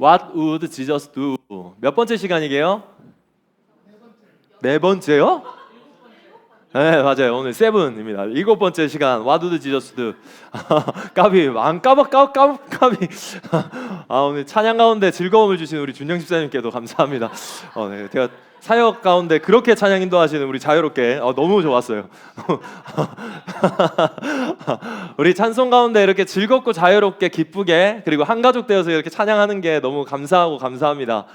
What would Jesus do? 몇 번째 시간이게요? 네 번째요? 네, 맞아요. 오늘 세븐입니다. 일곱 번째 시간. What would Jesus do? 까비, 안 까비. 오늘 찬양 가운데 즐거움을 주신 우리 준영 집사님께도 감사합니다. 네, 제가 사역 가운데 그렇게 찬양 인도하시는 우리 자유롭게 너무 좋았어요. 우리 찬송 가운데 이렇게 즐겁고 자유롭게 기쁘게 그리고 한 가족 되어서 이렇게 찬양하는 게 너무 감사하고 감사합니다.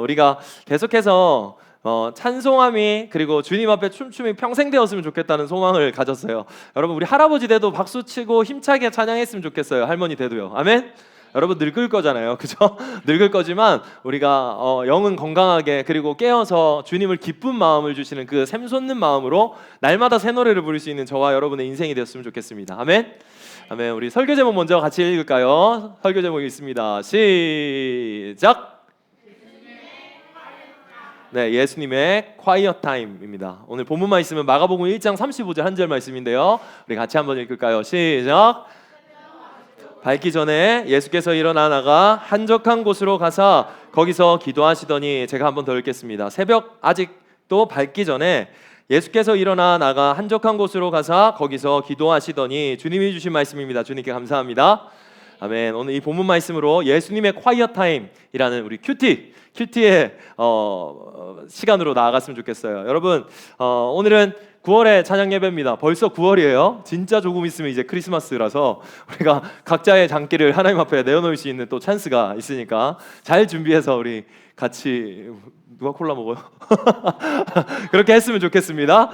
우리가 계속해서 찬송함이 그리고 주님 앞에 춤춤이 평생 되었으면 좋겠다는 소망을 가졌어요. 여러분 우리 할아버지 돼도 박수 치고 힘차게 찬양했으면 좋겠어요. 할머니 돼도요. 아멘. 여러분 늙을 거잖아요, 그죠? 늙을 거지만 우리가 영은 건강하게 그리고 깨어서 주님을 기쁜 마음을 주시는 그 샘솟는 마음으로 날마다 새 노래를 부를 수 있는 저와 여러분의 인생이 되었으면 좋겠습니다. 아멘. 아멘. 우리 설교 제목 먼저 같이 읽을까요? 설교 제목이 있습니다. 시작. 네, 예수님의 quiet time입니다. 오늘 본문만 있으면 마가복음 1장 35절 한 절 말씀인데요. 우리 같이 한번 읽을까요? 시작. 밝기 전에 예수께서 일어나 나가 한적한 곳으로 가사 거기서 기도하시더니, 제가 한번 더 읽겠습니다. 새벽 아직도 밝기 전에 예수께서 일어나 나가 한적한 곳으로 가사 거기서 기도하시더니, 주님이 주신 말씀입니다. 주님께 감사합니다. 아멘. 오늘 이 본문 말씀으로 예수님의 quiet time이라는 우리 큐티의 시간으로 나아갔으면 좋겠어요. 여러분 오늘은 9월의 찬양 예배입니다. 벌써 9월이에요. 진짜 조금 있으면 이제 크리스마스라서 우리가 각자의 장기를 하나님 앞에 내어놓을 수 있는 또 찬스가 있으니까 잘 준비해서 우리 같이, 누가 콜라 먹어요? 그렇게 했으면 좋겠습니다.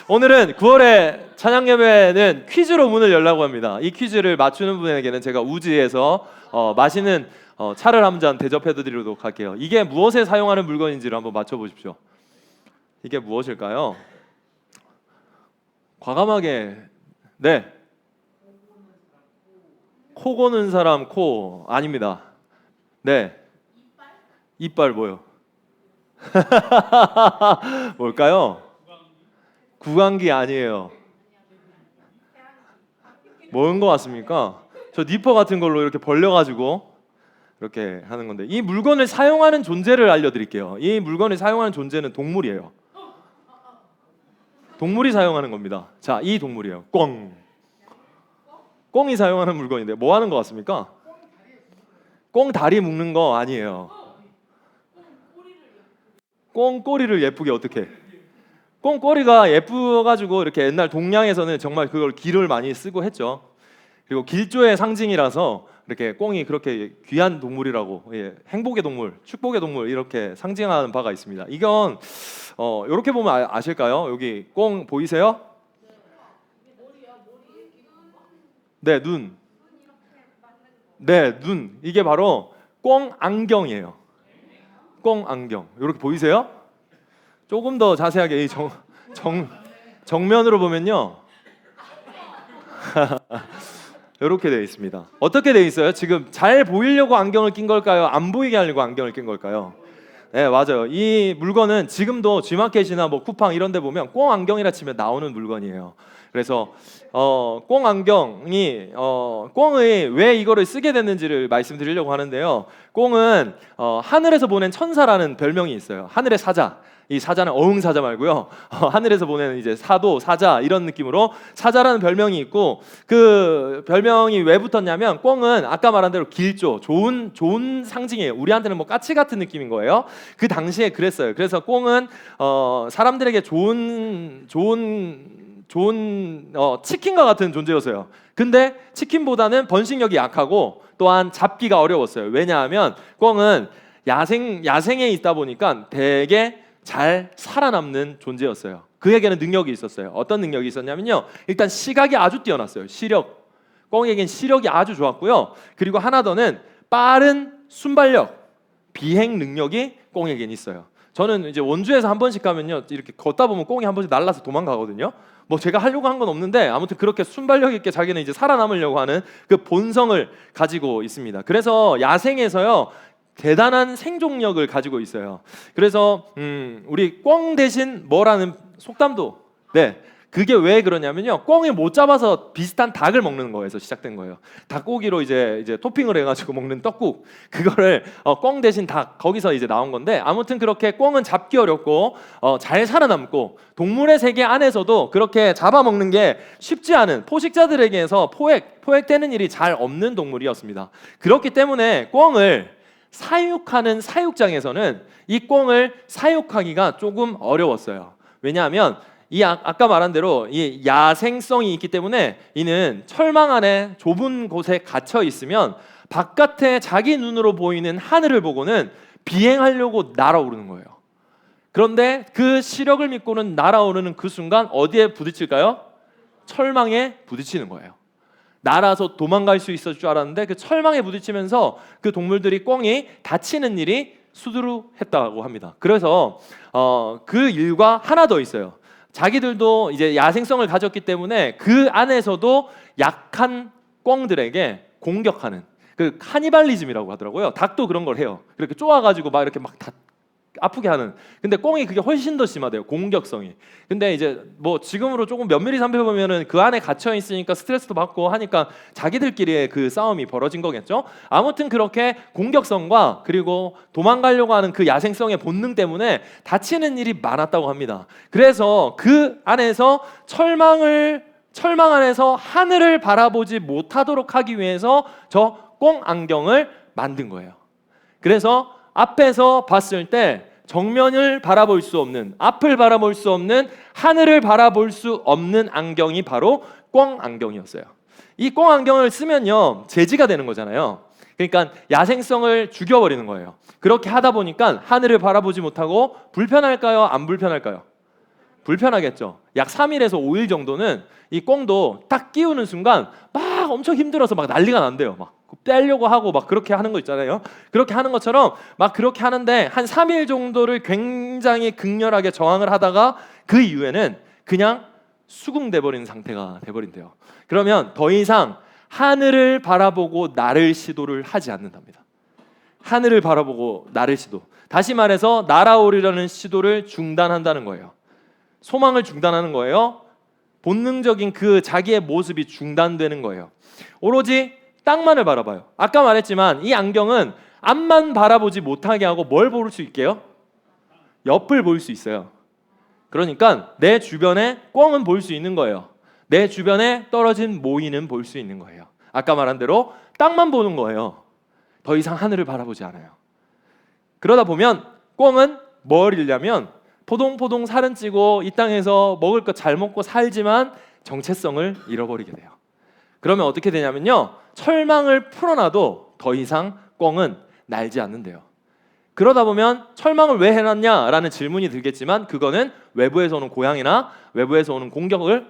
오늘은 9월의 찬양 예배는 퀴즈로 문을 열라고 합니다. 이 퀴즈를 맞추는 분에게는 제가 우지에서 맛있는 차를 한 잔 대접해 드리도록 할게요. 이게 무엇에 사용하는 물건인지를 한번 맞춰 보십시오. 이게 무엇일까요? 과감하게. 네. 코 고는 사람 코 아닙니다. 네. 이빨 뭐요? 뭘까요? 구강기 아니에요. 뭔 거 같습니까? 저 니퍼 같은 걸로 이렇게 벌려가지고 이렇게 하는 건데, 이 물건을 사용하는 존재를 알려드릴게요. 이 물건을 사용하는 존재는 동물이에요. 동물이 사용하는 겁니다. 자, 이 동물이에요. 꽁이 사용하는 물건인데 뭐 하는 것 같습니까? 꽁 다리 묶는 거 아니에요. 꽁 꼬리를 예쁘게 어떻게? 꽁 꼬리가 예뻐가지고 이렇게 옛날 동양에서는 정말 그걸 기를 많이 쓰고 했죠. 그리고 길조의 상징이라서 이렇게 꽁이 그렇게 귀한 동물이라고, 행복의 동물, 축복의 동물 이렇게 상징하는 바가 있습니다. 이건 이렇게 보면 아실까요? 여기 꽁 보이세요? 네, 눈. 네, 눈. 이게 바로 꽁 안경이에요. 꽁 안경. 이렇게 보이세요? 조금 더 자세하게 정면으로 보면요. 이렇게 되어 있습니다. 어떻게 되어 있어요? 지금 잘 보이려고 안경을 낀 걸까요? 안 보이게 하려고 안경을 낀 걸까요? 네, 맞아요. 이 물건은 지금도 G마켓이나 뭐 쿠팡 이런 데 보면 꽁 안경이라 치면 나오는 물건이에요. 그래서 꽁 안경이 꽁이 왜 이거를 쓰게 됐는지를 말씀드리려고 하는데요. 꽁은 하늘에서 보낸 천사라는 별명이 있어요. 하늘의 사자. 이 사자는 어흥사자 말고요. 하늘에서 보내는 이제 사도, 사자 이런 느낌으로 사자라는 별명이 있고, 그 별명이 왜 붙었냐면 꽁은 아까 말한 대로 길조, 좋은 상징이에요. 우리한테는 뭐 까치 같은 느낌인 거예요. 그 당시에 그랬어요. 그래서 꽁은 사람들에게 좋은 치킨과 같은 존재였어요. 근데 치킨보다는 번식력이 약하고 또한 잡기가 어려웠어요. 왜냐하면 꽁은 야생에 있다 보니까 되게 잘 살아남는 존재였어요. 그에게는 능력이 있었어요. 어떤 능력이 있었냐면요, 일단 시각이 아주 뛰어났어요. 꽁에겐 시력이 아주 좋았고요. 그리고 하나 더는 빠른 순발력, 비행 능력이 꽁에겐 있어요. 저는 이제 원주에서 한 번씩 가면요, 이렇게 걷다 보면 꽁이 한 번씩 날라서 도망가거든요. 뭐 제가 하려고 한 건 없는데 아무튼 그렇게 순발력 있게 자기는 이제 살아남으려고 하는 그 본성을 가지고 있습니다. 그래서 야생에서요 대단한 생존력을 가지고 있어요. 그래서 우리 꽁 대신 뭐라는 속담도, 네, 그게 왜 그러냐면요, 꿩이 못 잡아서 비슷한 닭을 먹는 거에서 시작된 거예요. 닭고기로 이제 토핑을 해가지고 먹는 떡국, 그거를 꿩 대신 닭, 거기서 이제 나온 건데, 아무튼 그렇게 꿩은 잡기 어렵고 잘 살아남고, 동물의 세계 안에서도 그렇게 잡아먹는 게 쉽지 않은, 포식자들에게서 포획되는 일이 잘 없는 동물이었습니다. 그렇기 때문에 꿩을 사육하는 사육장에서는 이 꿩을 사육하기가 조금 어려웠어요. 왜냐하면 아까 말한 대로 이 야생성이 있기 때문에 이는 철망 안에 좁은 곳에 갇혀 있으면 바깥에 자기 눈으로 보이는 하늘을 보고는 비행하려고 날아오르는 거예요. 그런데 그 시력을 믿고는 날아오르는 그 순간 어디에 부딪힐까요? 철망에 부딪히는 거예요. 날아서 도망갈 수 있을 줄 알았는데 그 철망에 부딪히면서 그 동물들이, 꿩이 다치는 일이 수두룩했다고 합니다. 그래서 그 일과 하나 더 있어요. 자기들도 이제 야생성을 가졌기 때문에 그 안에서도 약한 꿩들에게 공격하는, 그 카니발리즘이라고 하더라고요. 닭도 그런 걸 해요. 그렇게 쪼아가지고 막 이렇게 막 다 아프게 하는. 근데 꿩이 그게 훨씬 더 심하대요, 공격성이. 근데 이제 뭐 지금으로 조금 면밀히 살펴보면은 그 안에 갇혀 있으니까 스트레스도 받고 하니까 자기들끼리의 그 싸움이 벌어진 거겠죠. 아무튼 그렇게 공격성과 그리고 도망가려고 하는 그 야생성의 본능 때문에 다치는 일이 많았다고 합니다. 그래서 그 안에서 철망 안에서 하늘을 바라보지 못하도록 하기 위해서 저 꿩 안경을 만든 거예요. 그래서 앞에서 봤을 때 정면을 바라볼 수 없는, 앞을 바라볼 수 없는, 하늘을 바라볼 수 없는 안경이 바로 꿩 안경이었어요. 이 꿩 안경을 쓰면요, 제지가 되는 거잖아요. 그러니까 야생성을 죽여버리는 거예요. 그렇게 하다 보니까 하늘을 바라보지 못하고 불편할까요? 안 불편할까요? 불편하겠죠. 약 3일에서 5일 정도는 이 꿩도 딱 끼우는 순간 막 엄청 힘들어서 막 난리가 난대요. 막 떼려고 하고 막 그렇게 하는 거 있잖아요. 그렇게 하는 것처럼 막 그렇게 하는데 한 3일 정도를 굉장히 극렬하게 저항을 하다가 그 이후에는 그냥 수긍돼 버리는 상태가 돼 버린대요. 그러면 더 이상 하늘을 바라보고 나를 시도를 하지 않는답니다. 하늘을 바라보고 나를 시도. 다시 말해서 날아오르려는 시도를 중단한다는 거예요. 소망을 중단하는 거예요. 본능적인 그 자기의 모습이 중단되는 거예요. 오로지 땅만을 바라봐요. 아까 말했지만 이 안경은 앞만 바라보지 못하게 하고 뭘 볼 수 있게요? 옆을 볼 수 있어요. 그러니까 내 주변에 꿩은 볼 수 있는 거예요. 내 주변에 떨어진 모이는 볼 수 있는 거예요. 아까 말한 대로 땅만 보는 거예요. 더 이상 하늘을 바라보지 않아요. 그러다 보면 꿩은 뭘 잃냐면 포동포동 살은 찌고 이 땅에서 먹을 것 잘 먹고 살지만 정체성을 잃어버리게 돼요. 그러면 어떻게 되냐면요, 철망을 풀어놔도 더 이상 꿩은 날지 않는데요. 그러다 보면 철망을 왜 해놨냐라는 질문이 들겠지만 그거는 외부에서 오는 고양이나 외부에서 오는 공격을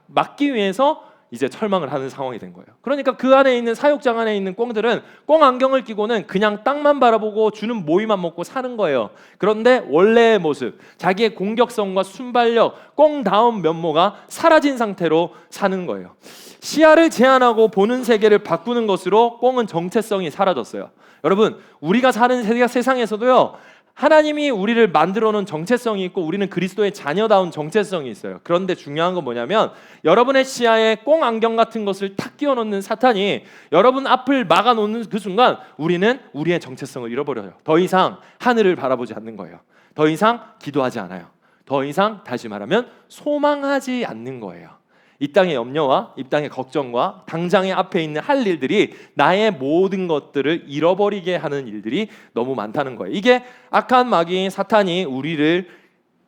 막기 위해서 이제 철망을 하는 상황이 된 거예요. 그러니까 그 안에 있는 사육장 안에 있는 꿩들은 꿩 안경을 끼고는 그냥 땅만 바라보고 주는 모이만 먹고 사는 거예요. 그런데 원래의 모습, 자기의 공격성과 순발력, 꿩다운 면모가 사라진 상태로 사는 거예요. 시야를 제한하고 보는 세계를 바꾸는 것으로 꿩은 정체성이 사라졌어요. 여러분, 우리가 사는 세상에서도요, 하나님이 우리를 만들어 놓은 정체성이 있고 우리는 그리스도의 자녀다운 정체성이 있어요. 그런데 중요한 건 뭐냐면 여러분의 시야에 꽁 안경 같은 것을 탁 끼워 놓는 사탄이 여러분 앞을 막아 놓는 그 순간 우리는 우리의 정체성을 잃어버려요. 더 이상 하늘을 바라보지 않는 거예요. 더 이상 기도하지 않아요. 더 이상 다시 말하면 소망하지 않는 거예요. 이 땅의 염려와 이 땅의 걱정과 당장의 앞에 있는 할 일들이 나의 모든 것들을 잃어버리게 하는 일들이 너무 많다는 거예요. 이게 악한 마귀 사탄이 우리를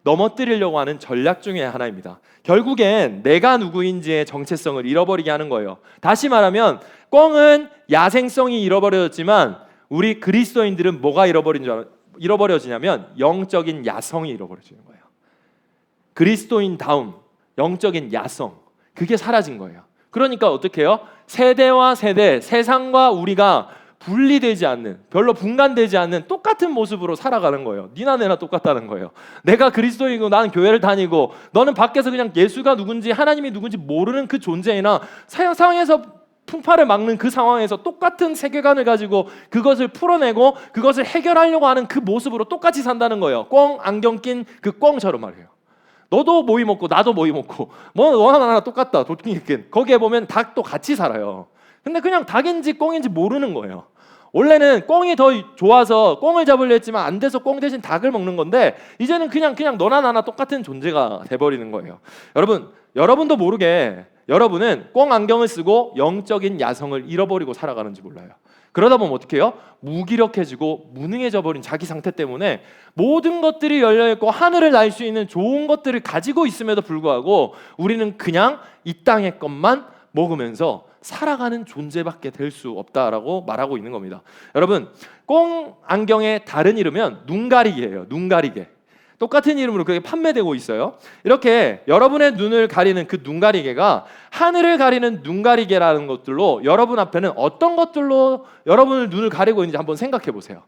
넘어뜨리려고 하는 전략 중에 하나입니다. 결국엔 내가 누구인지의 정체성을 잃어버리게 하는 거예요. 다시 말하면 꿩은 야생성이 잃어버려졌지만 우리 그리스도인들은 뭐가 잃어버려지냐면 영적인 야성이 잃어버려지는 거예요. 그리스도인다움, 영적인 야성, 그게 사라진 거예요. 그러니까 어떻게 해요? 세대와 세대, 세상과 우리가 분리되지 않는, 별로 분간되지 않는 똑같은 모습으로 살아가는 거예요. 니나 내나 똑같다는 거예요. 내가 그리스도이고 나는 교회를 다니고 너는 밖에서 그냥 예수가 누군지 하나님이 누군지 모르는 그 존재이나 세상에서 풍파를 막는 그 상황에서 똑같은 세계관을 가지고 그것을 풀어내고 그것을 해결하려고 하는 그 모습으로 똑같이 산다는 거예요. 꽁 안경 낀 그 꽁처럼 말이에요. 너도 모이 먹고 나도 모이 먹고 뭐 하나 똑같다. 도끼니까 거기에 보면 닭도 같이 살아요. 근데 그냥 닭인지 꽁인지 모르는 거예요. 원래는 꽁이 더 좋아서 꽁을 잡으려 했지만 안 돼서 꽁 대신 닭을 먹는 건데 이제는 그냥 너나 나나 똑같은 존재가 돼버리는 거예요. 여러분도 모르게 여러분은 꽁 안경을 쓰고 영적인 야성을 잃어버리고 살아가는지 몰라요. 그러다 보면 어떻게 해요? 무기력해지고 무능해져 버린 자기 상태 때문에 모든 것들이 열려있고 하늘을 날 수 있는 좋은 것들을 가지고 있음에도 불구하고 우리는 그냥 이 땅의 것만 먹으면서 살아가는 존재밖에 될 수 없다라고 말하고 있는 겁니다. 여러분, 꽁 안경의 다른 이름은 눈가리개예요. 눈가리개. 똑같은 이름으로 그게 판매되고 있어요. 이렇게 여러분의 눈을 가리는 그 눈가리개가 하늘을 가리는 눈가리개라는 것들로 여러분 앞에는 어떤 것들로 여러분을 눈을 가리고 있는지 한번 생각해 보세요.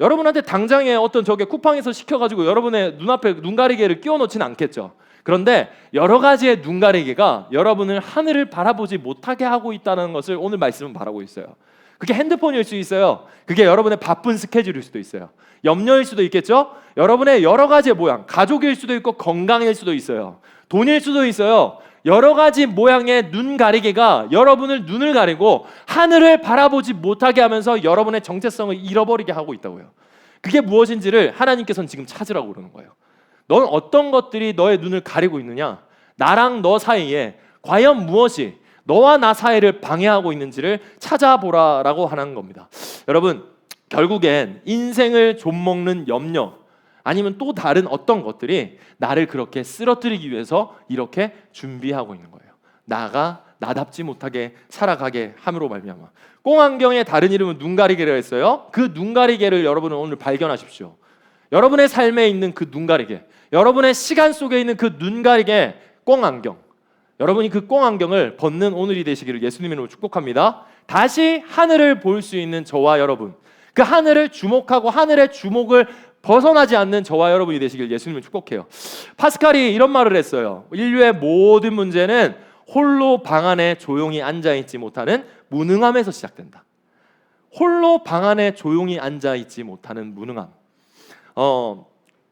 여러분한테 당장에 어떤 저게 쿠팡에서 시켜가지고 여러분의 눈앞에 눈가리개를 끼워 놓지는 않겠죠. 그런데 여러 가지의 눈가리개가 여러분을 하늘을 바라보지 못하게 하고 있다는 것을 오늘 말씀은 말하고 있어요. 그게 핸드폰일 수 있어요. 그게 여러분의 바쁜 스케줄일 수도 있어요. 염려일 수도 있겠죠. 여러분의 여러 가지의 모양, 가족일 수도 있고 건강일 수도 있어요. 돈일 수도 있어요. 여러 가지 모양의 눈 가리개가 여러분을 눈을 가리고 하늘을 바라보지 못하게 하면서 여러분의 정체성을 잃어버리게 하고 있다고요. 그게 무엇인지를 하나님께서는 지금 찾으라고 그러는 거예요. 넌 어떤 것들이 너의 눈을 가리고 있느냐? 나랑 너 사이에 과연 무엇이 너와 나 사이를 방해하고 있는지를 찾아보라라고 하는 겁니다. 여러분, 결국엔 인생을 좀먹는 염려 아니면 또 다른 어떤 것들이 나를 그렇게 쓰러뜨리기 위해서 이렇게 준비하고 있는 거예요. 나가 나답지 못하게 살아가게 함으로 말미암아. 꽁안경의 다른 이름은 눈가리개라 했어요. 그 눈가리개를 여러분은 오늘 발견하십시오. 여러분의 삶에 있는 그 눈가리개, 여러분의 시간 속에 있는 그 눈가리개 꽁안경, 여러분이 그 꽁안경을 벗는 오늘이 되시기를 예수님의 이름으로 축복합니다. 다시 하늘을 볼 수 있는 저와 여러분, 그 하늘을 주목하고 하늘의 주목을 벗어나지 않는 저와 여러분이 되시길 예수님을 축복해요. 파스칼이 이런 말을 했어요. 인류의 모든 문제는 홀로 방 안에 조용히 앉아있지 못하는 무능함에서 시작된다. 홀로 방 안에 조용히 앉아있지 못하는 무능함.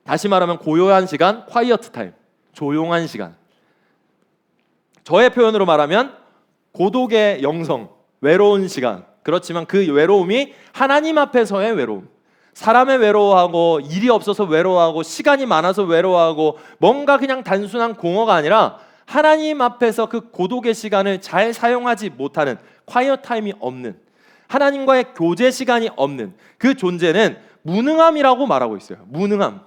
다시 말하면 고요한 시간, quiet time, 조용한 시간. 저의 표현으로 말하면 고독의 영성, 외로운 시간. 그렇지만 그 외로움이 하나님 앞에서의 외로움. 사람의 외로워하고 일이 없어서 외로워하고 시간이 많아서 외로워하고 뭔가 그냥 단순한 공허가 아니라 하나님 앞에서 그 고독의 시간을 잘 사용하지 못하는 quiet time이 없는 하나님과의 교제 시간이 없는 그 존재는 무능함이라고 말하고 있어요. 무능함.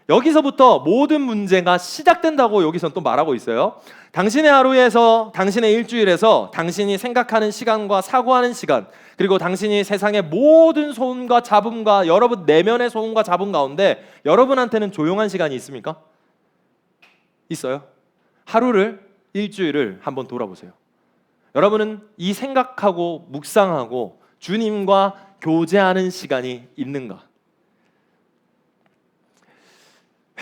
여기서부터 모든 문제가 시작된다고 여기서는 또 말하고 있어요. 당신의 하루에서, 당신의 일주일에서 당신이 생각하는 시간과 사고하는 시간, 그리고 당신이 세상의 모든 소음과 잡음과 여러분 내면의 소음과 잡음 가운데 여러분한테는 조용한 시간이 있습니까? 있어요. 하루를, 일주일을 한번 돌아보세요. 여러분은 이 생각하고 묵상하고 주님과 교제하는 시간이 있는가?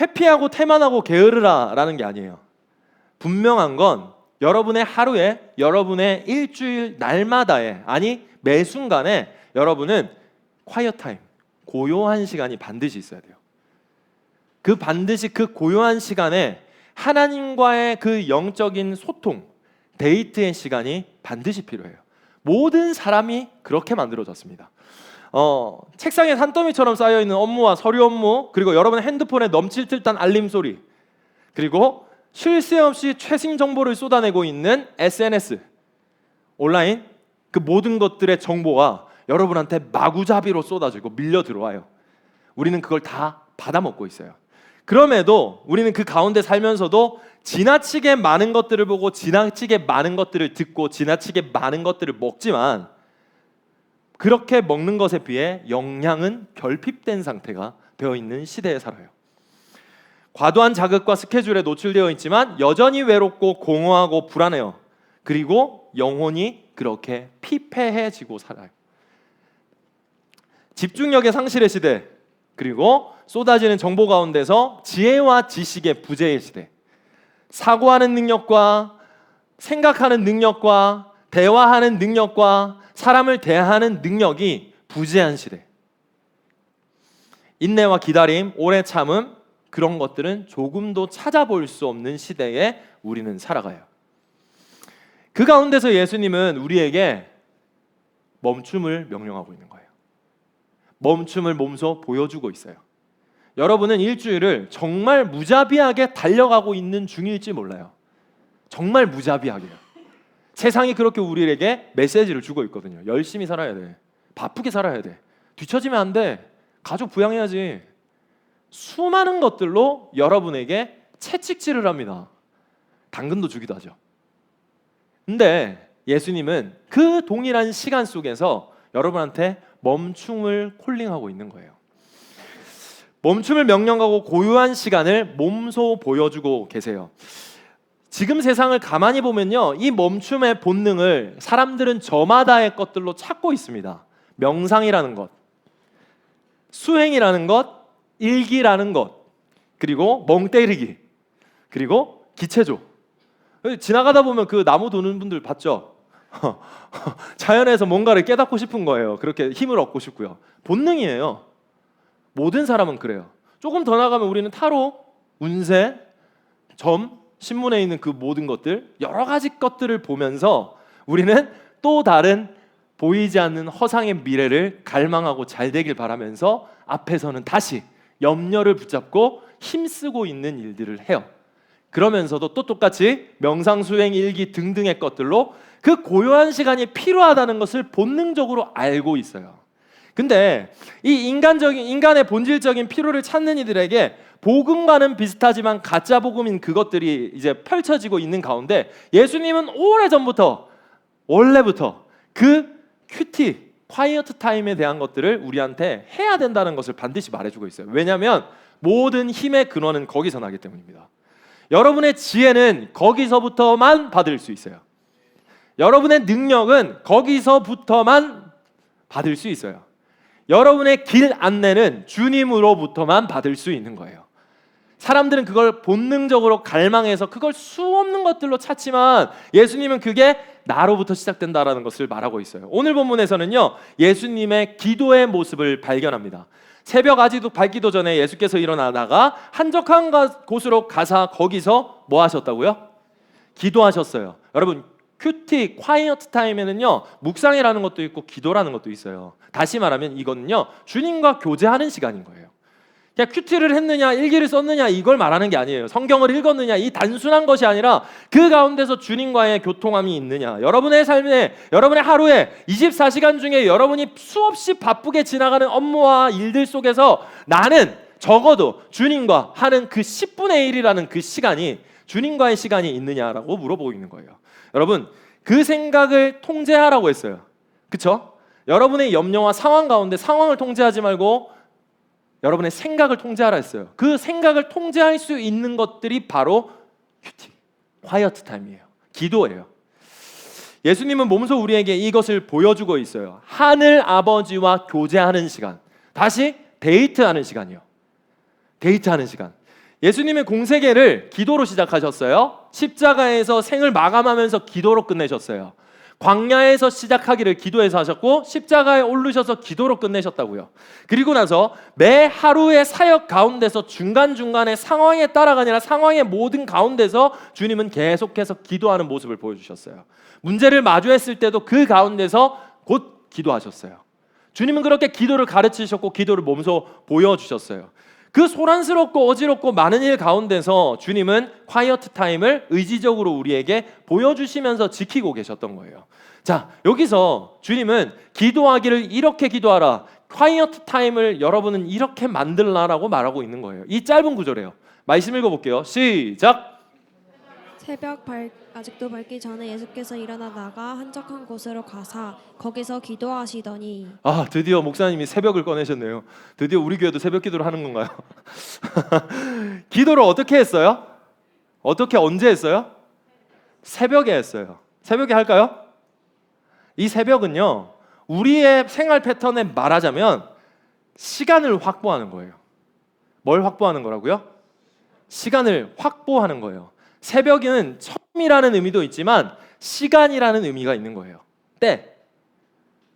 회피하고 태만하고 게으르라 라는 게 아니에요. 분명한 건 여러분의 하루에, 여러분의 일주일 날마다에, 아니 매 순간에 여러분은 quiet time, 고요한 시간이 반드시 있어야 돼요. 그 반드시 그 고요한 시간에 하나님과의 그 영적인 소통, 데이트의 시간이 반드시 필요해요. 모든 사람이 그렇게 만들어졌습니다. 책상에 산더미처럼 쌓여있는 업무와 서류 업무, 그리고 여러분의 핸드폰에 넘칠 듯한 알림 소리, 그리고 쉴 새 없이 최신 정보를 쏟아내고 있는 SNS, 온라인, 그 모든 것들의 정보가 여러분한테 마구잡이로 쏟아지고 밀려 들어와요. 우리는 그걸 다 받아먹고 있어요. 그럼에도 우리는 그 가운데 살면서도 지나치게 많은 것들을 보고 지나치게 많은 것들을 듣고 지나치게 많은 것들을 먹지만 그렇게 먹는 것에 비해 영양은 결핍된 상태가 되어 있는 시대에 살아요. 과도한 자극과 스케줄에 노출되어 있지만 여전히 외롭고 공허하고 불안해요. 그리고 영혼이 그렇게 피폐해지고 살아요. 집중력의 상실의 시대, 그리고 쏟아지는 정보 가운데서 지혜와 지식의 부재의 시대, 사고하는 능력과 생각하는 능력과 대화하는 능력과 사람을 대하는 능력이 부재한 시대, 인내와 기다림, 오래 참음, 그런 것들은 조금도 찾아볼 수 없는 시대에 우리는 살아가요. 그 가운데서 예수님은 우리에게 멈춤을 명령하고 있는 거예요. 멈춤을 몸소 보여주고 있어요. 여러분은 일주일을 정말 무자비하게 달려가고 있는 중일지 몰라요. 정말 무자비하게요. 세상이 그렇게 우리에게 메시지를 주고 있거든요. 열심히 살아야 돼. 바쁘게 살아야 돼. 뒤처지면 안 돼. 가족 부양해야지. 수많은 것들로 여러분에게 채찍질을 합니다. 당근도 주기도 하죠. 근데 예수님은 그 동일한 시간 속에서 여러분한테 멈춤을 콜링하고 있는 거예요. 멈춤을 명령하고 고요한 시간을 몸소 보여주고 계세요. 지금 세상을 가만히 보면요, 이 멈춤의 본능을 사람들은 저마다의 것들로 찾고 있습니다. 명상이라는 것, 수행이라는 것, 일기라는 것, 그리고 멍 때리기, 그리고 기체조. 지나가다 보면 그 나무 도는 분들 봤죠? 자연에서 뭔가를 깨닫고 싶은 거예요. 그렇게 힘을 얻고 싶고요. 본능이에요. 모든 사람은 그래요. 조금 더 나가면 우리는 타로, 운세, 점, 신문에 있는 그 모든 것들, 여러 가지 것들을 보면서 우리는 또 다른 보이지 않는 허상의 미래를 갈망하고 잘 되길 바라면서 앞에서는 다시 염려를 붙잡고 힘쓰고 있는 일들을 해요. 그러면서도 또 똑같이 명상, 수행, 일기 등등의 것들로 그 고요한 시간이 필요하다는 것을 본능적으로 알고 있어요. 근데 이 인간의 본질적인 필요를 찾는 이들에게 복음과는 비슷하지만 가짜 복음인 그것들이 이제 펼쳐지고 있는 가운데 예수님은 오래전부터 원래부터 그 큐티, 콰이어트 타임에 대한 것들을 우리한테 해야 된다는 것을 반드시 말해주고 있어요. 왜냐하면 모든 힘의 근원은 거기서 나기 때문입니다. 여러분의 지혜는 거기서부터만 받을 수 있어요. 여러분의 능력은 거기서부터만 받을 수 있어요. 여러분의 길 안내는 주님으로부터만 받을 수 있는 거예요. 사람들은 그걸 본능적으로 갈망해서 그걸 수없는 것들로 찾지만 예수님은 그게 나로부터 시작된다라는 것을 말하고 있어요. 오늘 본문에서는요, 예수님의 기도의 모습을 발견합니다. 새벽 아직도 밝기도 전에 예수께서 일어나다가 한적한 곳으로 가사 거기서 뭐 하셨다고요? 기도하셨어요. 여러분, 큐티, 콰이어트 타임에는요, 묵상이라는 것도 있고 기도라는 것도 있어요. 다시 말하면 이거는요, 주님과 교제하는 시간인 거예요. 그냥 큐티를 했느냐, 일기를 썼느냐 이걸 말하는 게 아니에요. 성경을 읽었느냐 이 단순한 것이 아니라 그 가운데서 주님과의 교통함이 있느냐. 여러분의 삶에, 여러분의 하루에 24시간 중에 여러분이 수없이 바쁘게 지나가는 업무와 일들 속에서 나는 적어도 주님과 하는 그 10분의 1이라는 그 시간이 주님과의 시간이 있느냐라고 물어보고 있는 거예요. 여러분, 그 생각을 통제하라고 했어요. 그렇죠? 여러분의 염려와 상황 가운데 상황을 통제하지 말고 여러분의 생각을 통제하라 했어요. 그 생각을 통제할 수 있는 것들이 바로 큐티, 콰이어트 타임이에요. 기도예요. 예수님은 몸소 우리에게 이것을 보여주고 있어요. 하늘 아버지와 교제하는 시간. 다시 데이트하는 시간이요. 데이트하는 시간. 예수님의 공생애를 기도로 시작하셨어요. 십자가에서 생을 마감하면서 기도로 끝내셨어요. 광야에서 시작하기를 기도해서 하셨고 십자가에 오르셔서 기도로 끝내셨다고요. 그리고 나서 매 하루의 사역 가운데서 중간중간에 상황에 따라가 아니라 상황의 모든 가운데서 주님은 계속해서 기도하는 모습을 보여주셨어요. 문제를 마주했을 때도 그 가운데서 곧 기도하셨어요. 주님은 그렇게 기도를 가르치셨고 기도를 몸소 보여주셨어요. 그 소란스럽고 어지럽고 많은 일 가운데서 주님은 콰이어트 타임을 의지적으로 우리에게 보여주시면서 지키고 계셨던 거예요. 자, 여기서 주님은 기도하기를 이렇게 기도하라, 콰이어트 타임을 여러분은 이렇게 만들라라고 말하고 있는 거예요. 이 짧은 구절이에요. 말씀 읽어볼게요. 시작. 아직도 밝기 전에 예수께서 일어나다가 한적한 곳으로 가사 거기서 기도하시더니. 아, 드디어 목사님이 새벽을 꺼내셨네요. 드디어 우리 교회도 새벽 기도를 하는 건가요? 기도를 어떻게 했어요? 언제 했어요? 새벽에 했어요. 새벽에 할까요? 이 새벽은요, 우리의 생활 패턴에 말하자면 시간을 확보하는 거예요. 뭘 확보하는 거라고요? 시간을 확보하는 거예요. 새벽에는 처음이라는 의미도 있지만 시간이라는 의미가 있는 거예요. 때.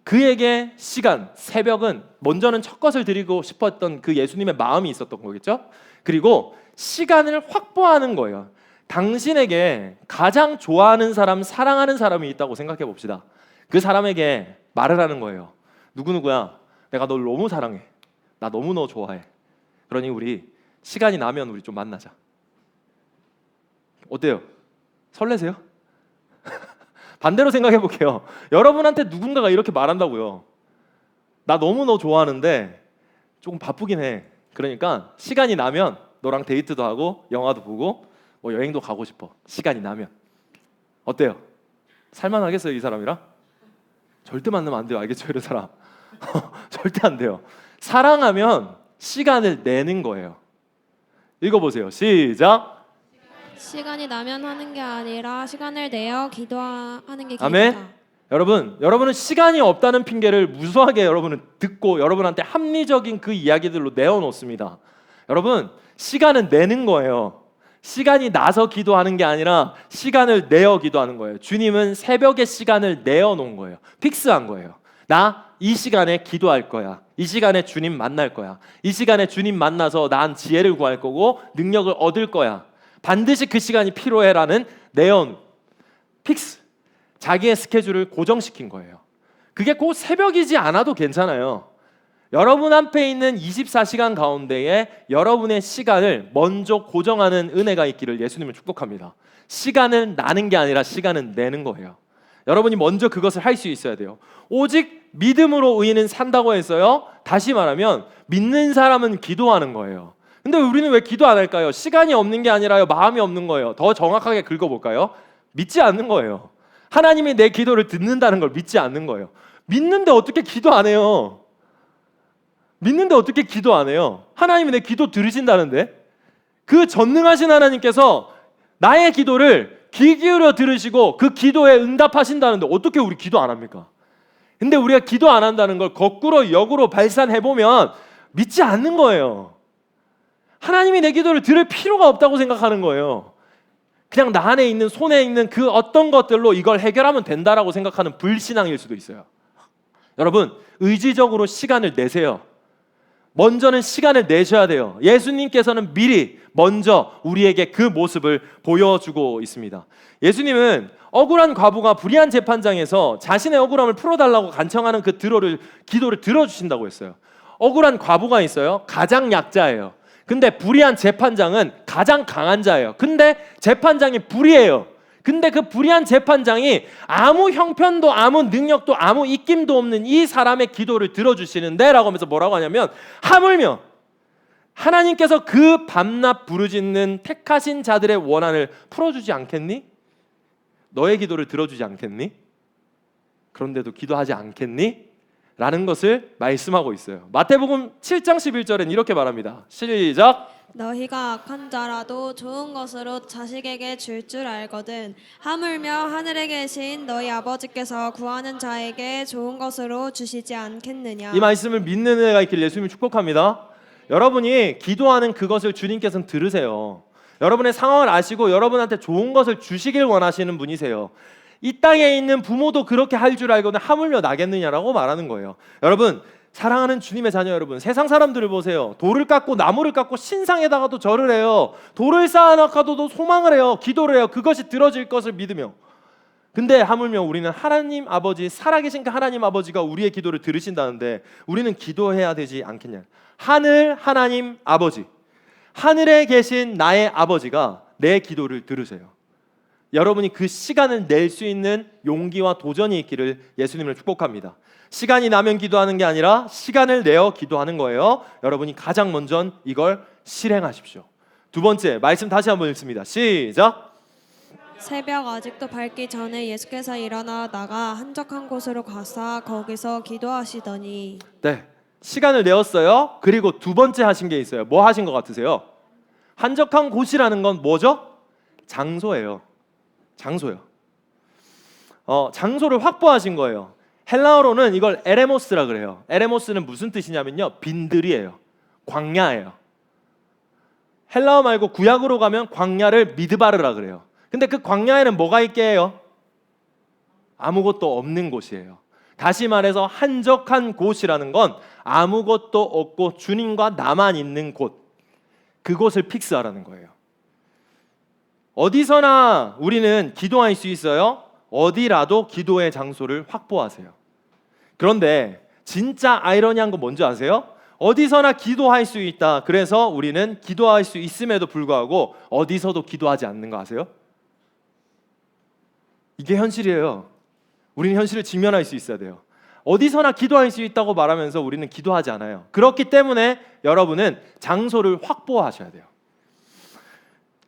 그에게 시간, 새벽은 먼저는 첫 것을 드리고 싶었던 그 예수님의 마음이 있었던 거겠죠? 그리고 시간을 확보하는 거예요. 당신에게 가장 좋아하는 사람, 사랑하는 사람이 있다고 생각해 봅시다. 그 사람에게 말을 하는 거예요. 누구누구야, 내가 널 너무 사랑해. 나 너무 너 좋아해. 그러니 우리 시간이 나면 우리 좀 만나자. 어때요? 설레세요? 반대로 생각해 볼게요. 여러분한테 누군가가 이렇게 말한다고요. 나 너무 너 좋아하는데 조금 바쁘긴 해. 그러니까 시간이 나면 너랑 데이트도 하고 영화도 보고 뭐 여행도 가고 싶어. 시간이 나면. 어때요? 살만하겠어요, 이 사람이랑? 절대 만나면 안 돼요. 알겠죠, 이런 사람? 절대 안 돼요. 사랑하면 시간을 내는 거예요. 읽어보세요. 시작. 시간이 나면 하는 게 아니라 시간을 내어 기도하는 게 아멘. 기도다. 여러분은 시간이 없다는 핑계를 무수하게 여러분은 듣고 여러분한테 합리적인 그 이야기들로 내어놓습니다. 여러분, 시간은 내는 거예요. 시간이 나서 기도하는 게 아니라 시간을 내어 기도하는 거예요. 주님은 새벽에 시간을 내어놓은 거예요. 픽스한 거예요. 나 이 시간에 기도할 거야. 이 시간에 주님 만날 거야. 이 시간에 주님 만나서 난 지혜를 구할 거고 능력을 얻을 거야. 반드시 그 시간이 필요해라는 내연 픽스, 자기의 스케줄을 고정시킨 거예요. 그게 꼭 새벽이지 않아도 괜찮아요. 여러분 앞에 있는 24시간 가운데에 여러분의 시간을 먼저 고정하는 은혜가 있기를 예수님을 축복합니다. 시간은 나는 게 아니라 시간은 내는 거예요. 여러분이 먼저 그것을 할 수 있어야 돼요. 오직 믿음으로 의인은 산다고 했어요. 다시 말하면 믿는 사람은 기도하는 거예요. 근데 우리는 왜 기도 안 할까요? 시간이 없는 게 아니라요, 마음이 없는 거예요. 더 정확하게 긁어볼까요? 믿지 않는 거예요. 하나님이 내 기도를 듣는다는 걸 믿지 않는 거예요. 믿는데 어떻게 기도 안 해요? 믿는데 어떻게 기도 안 해요? 하나님이 내 기도 들으신다는데? 그 전능하신 하나님께서 나의 기도를 귀 기울여 들으시고 그 기도에 응답하신다는데 어떻게 우리 기도 안 합니까? 근데 우리가 기도 안 한다는 걸 거꾸로 역으로 발산해보면 믿지 않는 거예요. 하나님이 내 기도를 들을 필요가 없다고 생각하는 거예요. 그냥 나 안에 있는, 손에 있는 그 어떤 것들로 이걸 해결하면 된다라고 생각하는 불신앙일 수도 있어요. 여러분, 의지적으로 시간을 내세요. 먼저는 시간을 내셔야 돼요. 예수님께서는 미리 먼저 우리에게 그 모습을 보여주고 있습니다. 예수님은 억울한 과부가 불의한 재판장에서 자신의 억울함을 풀어달라고 간청하는 그 기도를 들어주신다고 했어요. 억울한 과부가 있어요. 가장 약자예요. 근데 불의한 재판장은 가장 강한 자예요. 근데 재판장이 불의해요. 근데 그 불의한 재판장이 아무 형편도 아무 능력도 아무 입김도 없는 이 사람의 기도를 들어주시는데 라고 하면서 뭐라고 하냐면, 하물며 하나님께서 그 밤낮 부르짖는 택하신 자들의 원한을 풀어주지 않겠니? 너의 기도를 들어주지 않겠니? 그런데도 기도하지 않겠니? 라는 것을 말씀하고 있어요. 마태복음 7장 11절엔 이렇게 말합니다. 시작. 너희가 악한 자라도 좋은 것으로 자식에게 줄 알거든 하물며 하늘에 계신 너희 아버지께서 구하는 자에게 좋은 것으로 주시지 않겠느냐. 이 말씀을 믿는 은혜가 있길 예수님을 축복합니다. 여러분이 기도하는 그것을 주님께서는 들으세요. 여러분의 상황을 아시고 여러분한테 좋은 것을 주시길 원하시는 분이세요. 이 땅에 있는 부모도 그렇게 할 줄 알고는 하물며 나겠느냐라고 말하는 거예요. 여러분, 사랑하는 주님의 자녀 여러분, 세상 사람들을 보세요. 돌을 깎고 나무를 깎고 신상에다가도 절을 해요. 돌을 쌓아놓고도 소망을 해요. 기도를 해요. 그것이 들어질 것을 믿으며. 근데 하물며 우리는 하나님 아버지, 살아계신 그 하나님 아버지가 우리의 기도를 들으신다는데 우리는 기도해야 되지 않겠냐. 하나님 아버지, 하늘에 계신 나의 아버지가 내 기도를 들으세요. 여러분이 그 시간을 낼 수 있는 용기와 도전이 있기를 예수님을 축복합니다. 시간이 나면 기도하는 게 아니라 시간을 내어 기도하는 거예요. 여러분이 가장 먼저 이걸 실행하십시오. 두 번째, 말씀 다시 한번 읽습니다. 시작. 새벽 아직도 밝기 전에 예수께서 일어나 나가 한적한 곳으로 가사 거기서 기도하시더니. 네, 시간을 내었어요. 그리고 두 번째 하신 게 있어요. 뭐 하신 것 같으세요? 한적한 곳이라는 건 뭐죠? 장소예요. 장소요. 장소를 확보하신 거예요. 헬라어로는 이걸 에레모스라 그래요. 에레모스는 무슨 뜻이냐면요, 빈들이에요. 광야예요. 헬라어 말고 구약으로 가면 광야를 미드바르라 그래요. 근데 그 광야에는 뭐가 있게 해요? 아무것도 없는 곳이에요. 다시 말해서 한적한 곳이라는 건 아무것도 없고 주님과 나만 있는 곳, 그곳을 픽스하라는 거예요. 어디서나 우리는 기도할 수 있어요. 어디라도 기도의 장소를 확보하세요. 그런데 진짜 아이러니한 건 뭔지 아세요? 어디서나 기도할 수 있다. 그래서 우리는 기도할 수 있음에도 불구하고 어디서도 기도하지 않는 거 아세요? 이게 현실이에요. 우리는 현실을 직면할 수 있어야 돼요. 어디서나 기도할 수 있다고 말하면서 우리는 기도하지 않아요. 그렇기 때문에 여러분은 장소를 확보하셔야 돼요.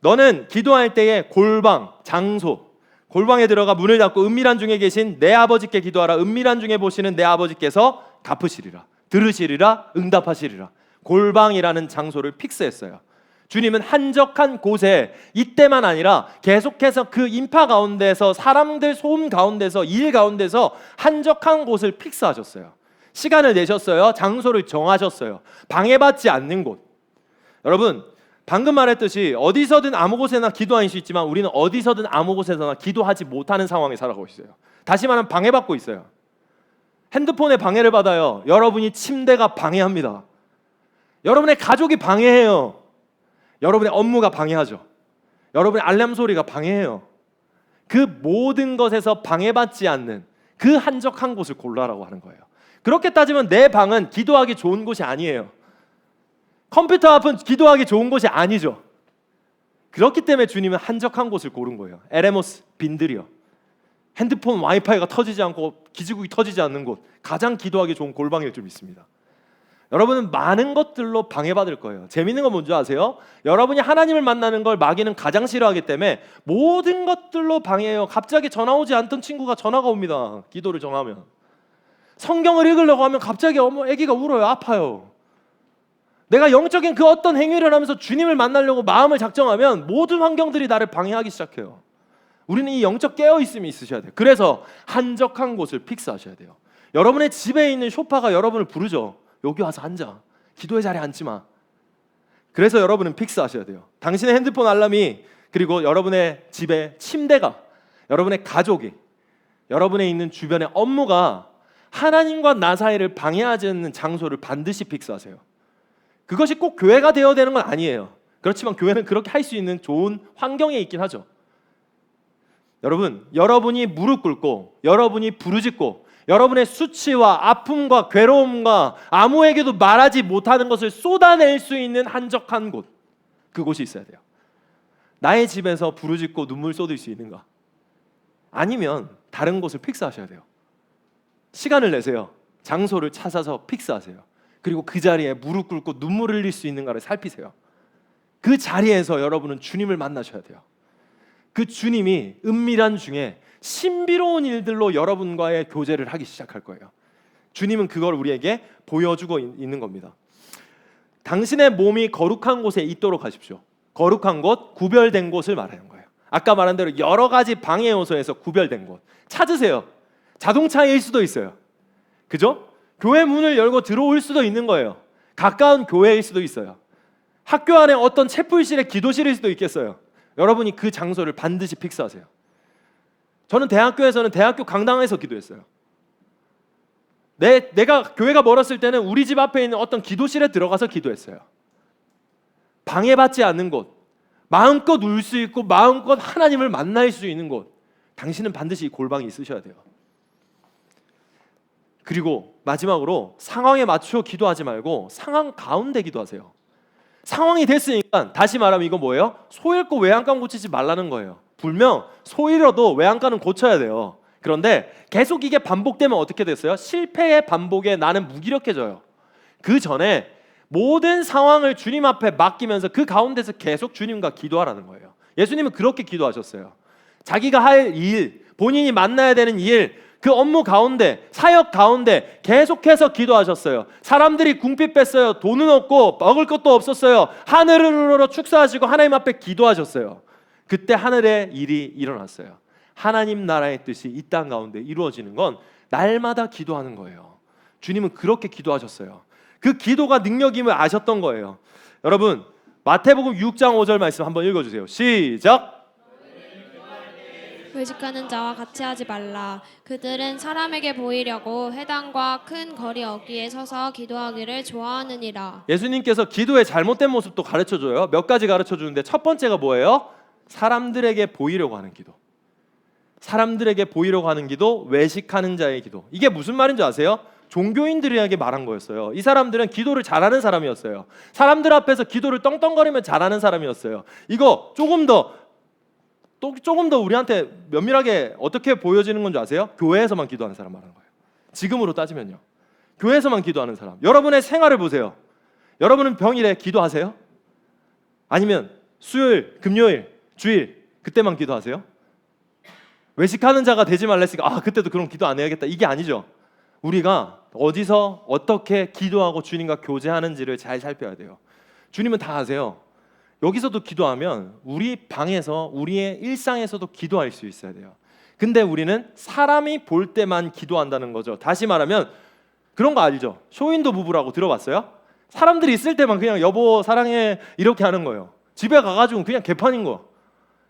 너는 기도할 때에 골방, 장소, 골방에 들어가 문을 닫고 은밀한 중에 계신 내 아버지께 기도하라. 은밀한 중에 보시는 내 아버지께서 갚으시리라. 들으시리라. 응답하시리라. 골방이라는 장소를 픽스했어요. 주님은 한적한 곳에 이때만 아니라 계속해서 그 인파 가운데서 사람들 소음 가운데서 일 가운데서 한적한 곳을 픽스하셨어요. 시간을 내셨어요. 장소를 정하셨어요. 방해받지 않는 곳. 여러분 방금 말했듯이 어디서든 아무 곳에나 기도할 수 있지만 우리는 어디서든 아무 곳에서나 기도하지 못하는 상황에 살아가고 있어요. 다시 말하면 방해받고 있어요. 핸드폰에 방해를 받아요. 여러분이 침대가 방해합니다. 여러분의 가족이 방해해요. 여러분의 업무가 방해하죠. 여러분의 알람 소리가 방해해요. 그 모든 것에서 방해받지 않는 그 한적한 곳을 골라라고 하는 거예요. 그렇게 따지면 내 방은 기도하기 좋은 곳이 아니에요. 컴퓨터 앞은 기도하기 좋은 곳이 아니죠. 그렇기 때문에 주님은 한적한 곳을 고른 거예요. 에레모스 빈들이요. 핸드폰 와이파이가 터지지 않고 기지국이 터지지 않는 곳, 가장 기도하기 좋은 골방일 줄 믿습니다. 여러분은 많은 것들로 방해받을 거예요. 재밌는 건 뭔지 아세요? 여러분이 하나님을 만나는 걸 마귀는 가장 싫어하기 때문에 모든 것들로 방해해요. 갑자기 전화 오지 않던 친구가 전화가 옵니다. 기도를 정하면. 성경을 읽으려고 하면 갑자기 아기가 울어요. 아파요. 내가 영적인 그 어떤 행위를 하면서 주님을 만나려고 마음을 작정하면 모든 환경들이 나를 방해하기 시작해요. 우리는 이 영적 깨어있음이 있으셔야 돼요. 그래서 한적한 곳을 픽스하셔야 돼요. 여러분의 집에 있는 소파가 여러분을 부르죠. 여기 와서 앉아. 기도의 자리에 앉지 마. 그래서 여러분은 픽스하셔야 돼요. 당신의 핸드폰 알람이, 그리고 여러분의 집의 침대가, 여러분의 가족이, 여러분의 있는 주변의 업무가 하나님과 나 사이를 방해하지 않는 장소를 반드시 픽스하세요. 그것이 꼭 교회가 되어야 되는 건 아니에요. 그렇지만 교회는 그렇게 할 수 있는 좋은 환경에 있긴 하죠. 여러분, 여러분이 무릎 꿇고 여러분이 부르짖고 여러분의 수치와 아픔과 괴로움과 아무에게도 말하지 못하는 것을 쏟아낼 수 있는 한적한 곳, 그곳이 있어야 돼요. 나의 집에서 부르짖고 눈물 쏟을 수 있는가? 아니면 다른 곳을 픽스하셔야 돼요. 시간을 내세요. 장소를 찾아서 픽스하세요. 그리고 그 자리에 무릎 꿇고 눈물을 흘릴 수 있는가를 살피세요. 그 자리에서 여러분은 주님을 만나셔야 돼요. 그 주님이 은밀한 중에 신비로운 일들로 여러분과의 교제를 하기 시작할 거예요. 주님은 그걸 우리에게 보여주고 있는 겁니다. 당신의 몸이 거룩한 곳에 있도록 하십시오. 거룩한 곳, 구별된 곳을 말하는 거예요. 아까 말한 대로 여러 가지 방해 요소에서 구별된 곳 찾으세요. 자동차일 수도 있어요. 그죠? 교회 문을 열고 들어올 수도 있는 거예요. 가까운 교회일 수도 있어요. 학교 안에 어떤 채플실에 기도실일 수도 있겠어요. 여러분이 그 장소를 반드시 픽스하세요. 저는 대학교에서는 대학교 강당에서 기도했어요. 내가 교회가 멀었을 때는 우리 집 앞에 있는 어떤 기도실에 들어가서 기도했어요. 방해받지 않는 곳, 마음껏 울 수 있고 마음껏 하나님을 만날 수 있는 곳, 당신은 반드시 이 골방이 있으셔야 돼요. 그리고 마지막으로 상황에 맞춰 기도하지 말고 상황 가운데 기도하세요. 상황이 됐으니까 다시 말하면 이거 뭐예요? 소 잃고 외양간 고치지 말라는 거예요. 분명 소 잃어도 외양간은 고쳐야 돼요. 그런데 계속 이게 반복되면 어떻게 됐어요? 실패의 반복에 나는 무기력해져요. 그 전에 모든 상황을 주님 앞에 맡기면서 그 가운데서 계속 주님과 기도하라는 거예요. 예수님은 그렇게 기도하셨어요. 자기가 할 일, 본인이 만나야 되는 일, 그 업무 가운데, 사역 가운데 계속해서 기도하셨어요. 사람들이 궁핍 뺐어요. 돈은 없고 먹을 것도 없었어요. 하늘을 우러러 축사하시고 하나님 앞에 기도하셨어요. 그때 하늘의 일이 일어났어요. 하나님 나라의 뜻이 이 땅 가운데 이루어지는 건 날마다 기도하는 거예요. 주님은 그렇게 기도하셨어요. 그 기도가 능력임을 아셨던 거예요. 여러분, 마태복음 6장 5절 말씀 한번 읽어주세요. 시작. 외식하는 자와 같이 하지 말라. 그들은 사람에게 보이려고 회당과 큰 거리 어귀에 서서 기도하기를 좋아하느니라. 예수님께서 기도의 잘못된 모습도 가르쳐줘요. 몇 가지 가르쳐주는데 첫 번째가 뭐예요? 사람들에게 보이려고 하는 기도. 사람들에게 보이려고 하는 기도, 외식하는 자의 기도. 이게 무슨 말인지 아세요? 종교인들에게 말한 거였어요. 이 사람들은 기도를 잘하는 사람이었어요. 사람들 앞에서 기도를 떵떵거리면 잘하는 사람이었어요. 이거 조금 더 우리한테 면밀하게 어떻게 보여지는 건지 아세요? 교회에서만 기도하는 사람 말하는 거예요. 지금으로 따지면요. 교회에서만 기도하는 사람. 여러분의 생활을 보세요. 여러분은 평일에 기도하세요? 아니면 수요일, 금요일, 주일 그때만 기도하세요? 외식하는 자가 되지 말라 했으니까 그때도 그럼 기도 안 해야겠다. 이게 아니죠. 우리가 어디서 어떻게 기도하고 주님과 교제하는지를 잘 살펴야 돼요. 주님은 다 아세요. 여기서도 기도하면 우리 방에서 우리의 일상에서도 기도할 수 있어야 돼요. 근데 우리는 사람이 볼 때만 기도한다는 거죠. 다시 말하면 그런 거 알죠? 쇼윈도 부부라고 들어봤어요? 사람들이 있을 때만 그냥 여보 사랑해 이렇게 하는 거예요. 집에 가가지고 그냥 개판인 거.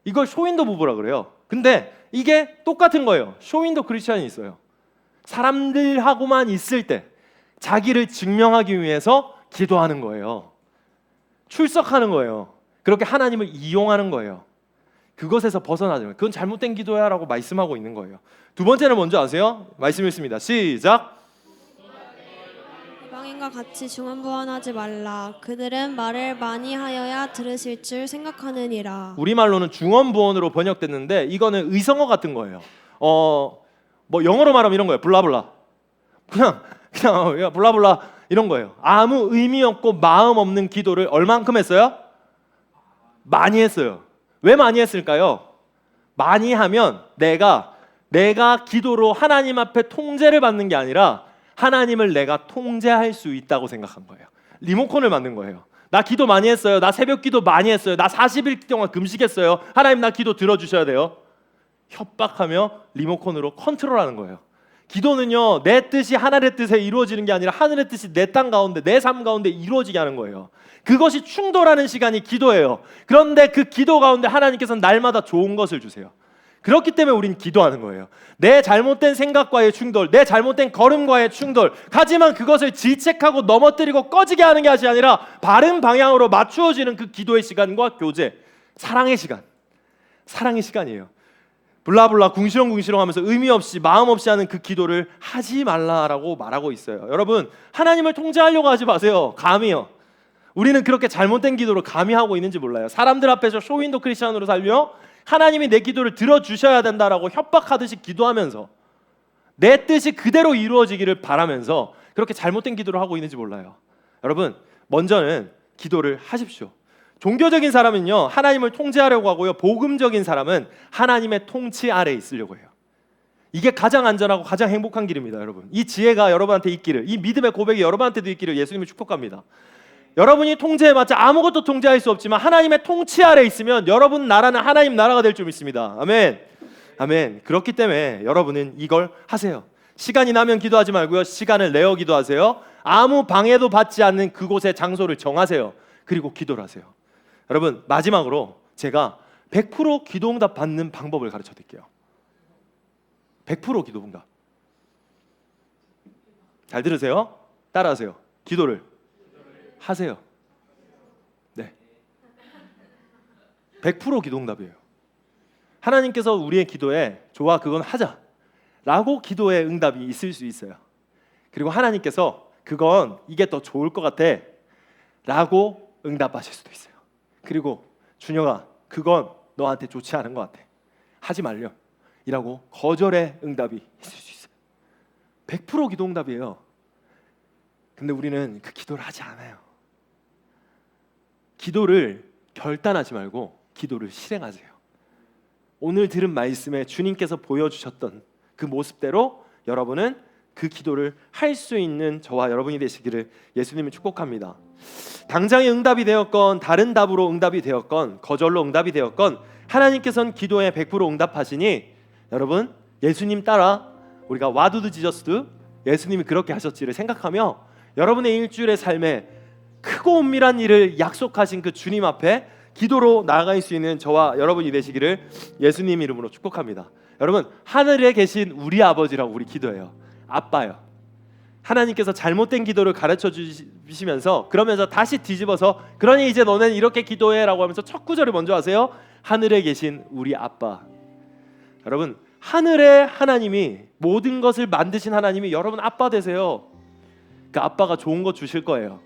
이걸 쇼윈도 부부라 그래요. 근데 이게 똑같은 거예요. 쇼윈도 크리스찬이 있어요. 사람들하고만 있을 때 자기를 증명하기 위해서 기도하는 거예요. 출석하는 거예요. 그렇게 하나님을 이용하는 거예요. 그것에서 벗어나지 마. 그건 잘못된 기도야 라고 말씀하고 있는 거예요. 두 번째는 뭔지 아세요? 말씀 읽습니다. 시작. 이방인과 같이 중언부언하지 말라. 그들은 말을 많이 하여야 들으실 줄 생각하느니라. 우리말로는 중언부언으로 번역됐는데 이거는 의성어 같은 거예요. 뭐 영어로 말하면 이런 거예요. 블라블라. 그냥 블라블라 이런 거예요. 아무 의미 없고 마음 없는 기도를 얼만큼 했어요? 많이 했어요. 왜 많이 했을까요? 많이 하면 내가 기도로 하나님 앞에 통제를 받는 게 아니라 하나님을 내가 통제할 수 있다고 생각한 거예요. 리모컨을 만든 거예요. 나 기도 많이 했어요. 나 새벽 기도 많이 했어요. 나 40일 동안 금식했어요. 하나님 나 기도 들어주셔야 돼요. 협박하며 리모컨으로 컨트롤하는 거예요. 기도는요, 내 뜻이 하늘의 뜻에 이루어지는 게 아니라 하늘의 뜻이 내 땅 가운데, 내 삶 가운데 이루어지게 하는 거예요. 그것이 충돌하는 시간이 기도예요. 그런데 그 기도 가운데 하나님께서는 날마다 좋은 것을 주세요. 그렇기 때문에 우린 기도하는 거예요. 내 잘못된 생각과의 충돌, 내 잘못된 걸음과의 충돌, 하지만 그것을 질책하고 넘어뜨리고 꺼지게 하는 게 아니라 바른 방향으로 맞추어지는 그 기도의 시간과 교제, 사랑의 시간이에요. 블라블라 궁시렁궁시렁 하면서 의미 없이 마음 없이 하는 그 기도를 하지 말라라고 말하고 있어요. 여러분, 하나님을 통제하려고 하지 마세요. 감히요. 우리는 그렇게 잘못된 기도를 감히 하고 있는지 몰라요. 사람들 앞에서 쇼윈도 크리스찬으로 살며 하나님이 내 기도를 들어주셔야 된다라고 협박하듯이 기도하면서 내 뜻이 그대로 이루어지기를 바라면서 그렇게 잘못된 기도를 하고 있는지 몰라요. 여러분, 먼저는 기도를 하십시오. 종교적인 사람은요, 하나님을 통제하려고 하고요, 복음적인 사람은 하나님의 통치 아래에 있으려고 해요. 이게 가장 안전하고 가장 행복한 길입니다. 여러분, 이 지혜가 여러분한테 있기를, 이 믿음의 고백이 여러분한테도 있기를 예수님이 축복합니다. 여러분이 통제해봤자 아무것도 통제할 수 없지만 하나님의 통치 아래에 있으면 여러분 나라는 하나님 나라가 될 줄 믿습니다. 아멘. 아멘. 그렇기 때문에 여러분은 이걸 하세요. 시간이 나면 기도하지 말고요, 시간을 내어 기도하세요. 아무 방해도 받지 않는 그곳의 장소를 정하세요. 그리고 기도를 하세요. 여러분, 마지막으로 제가 100% 기도응답 받는 방법을 가르쳐 드릴게요. 100% 기도응답. 잘 들으세요. 따라하세요. 기도를 하세요. 네. 100% 기도응답이에요. 하나님께서 우리의 기도에 좋아 그건 하자 라고 기도의 응답이 있을 수 있어요. 그리고 하나님께서 그건 이게 더 좋을 것 같아 라고 응답하실 수도 있어요. 그리고 준혁아, 그건 너한테 좋지 않은 것 같아, 하지 말려 이라고 거절의 응답이 있을 수 있어요. 100% 기도응답이에요. 근데 우리는 그 기도를 하지 않아요. 기도를 결단하지 말고 기도를 실행하세요. 오늘 들은 말씀에 주님께서 보여주셨던 그 모습대로 여러분은 그 기도를 할 수 있는 저와 여러분이 되시기를 예수님을 축복합니다. 당장의 응답이 되었건 다른 답으로 응답이 되었건 거절로 응답이 되었건 하나님께서는 기도에 100% 응답하시니 여러분, 예수님 따라 우리가 What did Jesus do? 예수님이 그렇게 하셨지를 생각하며 여러분의 일주일의 삶에 크고 은밀한 일을 약속하신 그 주님 앞에 기도로 나아갈 수 있는 저와 여러분이 되시기를 예수님 이름으로 축복합니다. 여러분, 하늘에 계신 우리 아버지라고 우리 기도해요. 아빠요. 하나님께서 잘못된 기도를 가르쳐 주시면서 그러면서 다시 뒤집어서 그러니 이제 너는 이렇게 기도해라고 하면서 첫 구절을 먼저 하세요. 하늘에 계신 우리 아빠. 여러분, 하늘의 하나님이, 모든 것을 만드신 하나님이 여러분 아빠 되세요. 그 아빠가 좋은 거 주실 거예요.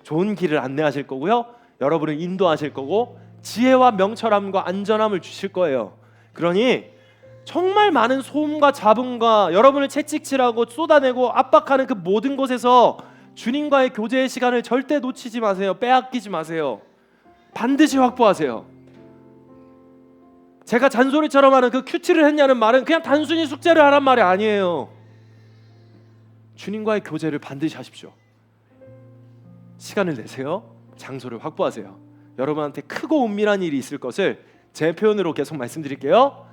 좋은 길을 안내하실 거고요, 여러분을 인도하실 거고, 지혜와 명철함과 안전함을 주실 거예요. 그러니 정말 많은 소음과 잡음과 여러분을 채찍질하고 쏟아내고 압박하는 그 모든 곳에서 주님과의 교제의 시간을 절대 놓치지 마세요. 빼앗기지 마세요. 반드시 확보하세요. 제가 잔소리처럼 하는 그 큐티를 했냐는 말은 그냥 단순히 숙제를 하란 말이 아니에요. 주님과의 교제를 반드시 하십시오. 시간을 내세요. 장소를 확보하세요. 여러분한테 크고 은밀한 일이 있을 것을 제 표현으로 계속 말씀드릴게요.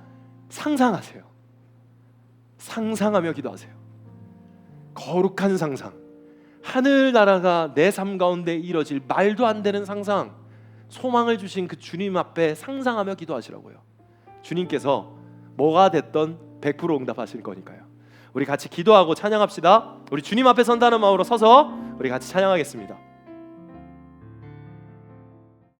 상상하세요. 상상하며 기도하세요. 거룩한 상상, 하늘나라가 내 삶 가운데 이뤄질 말도 안 되는 상상, 소망을 주신 그 주님 앞에 상상하며 기도하시라고요. 주님께서 뭐가 됐던 100% 응답하실 거니까요. 우리 같이 기도하고 찬양합시다. 우리 주님 앞에 선다는 마음으로 서서 우리 같이 찬양하겠습니다.